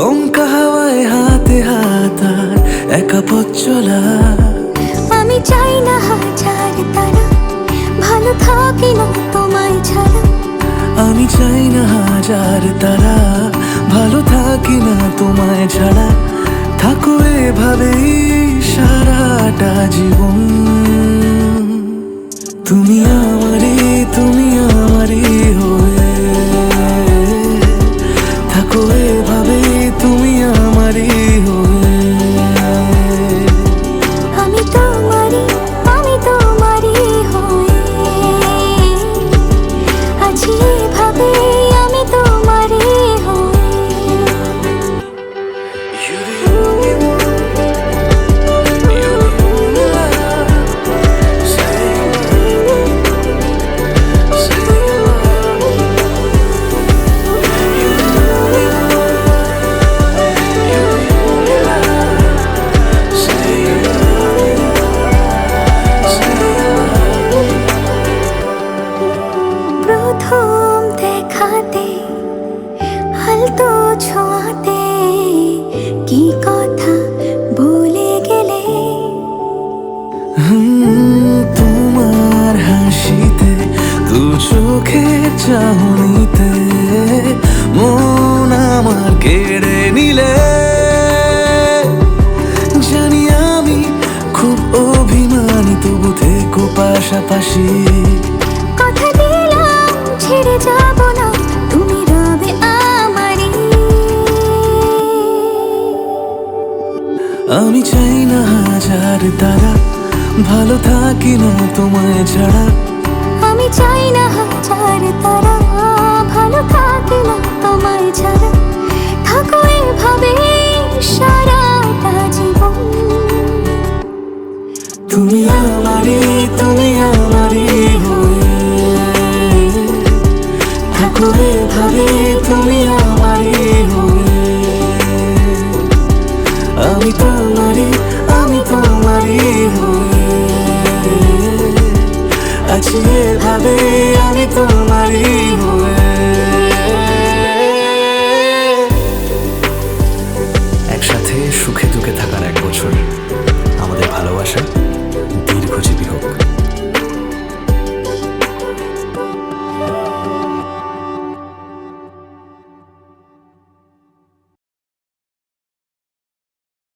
দমকা হাওয়ায় হাতে হাত আর একা পথ চলা। আমি চাই না হাজার তারা, ভালো থাকি না তোমায় ছাড়া। আমি চাই না হাজার তারা, ভালো থাকি না তোমায় ছাড়া। থাকো এভাবেই সারাটা জীবন। তুমি আমারই, তুমি আমারই হয়ে থাকো এভাবেই, তুমি আমারই হয়ে। আমি তোমারই, আমি তোমারই হয়ে আছি এভাবে, আমি তোমারই হয়ে। প্রথম দেখাতে হালতো ছোঁয়াতে কি কথা বলে গেলে। তোমার হাসিতে, দু চোখের চাহনিতে মন আমার কেড়ে নিলে। জানি আমি খুব অভিমানী, তবু থেকো পাশাপাশি। কথা দিলাম ছেড়ে যাব না, তুমি রবে আমারই। আমি চাই না হাজার তারা, ভালো থাকি না তোমায় ছাড়া। আমি চাই না হাজার তারা, ভালো থাকি না তোমায় ছাড়া। থাকো এভাবে সারাটা জীবন। তুমি আমারই, তুমি আমারই হয়ে থাকো এভাবে, তুমি আমারই হয়ে। আমি তোমারই, আমি তোমারই হয়ে আছি এভাবে, আমি তোমারই।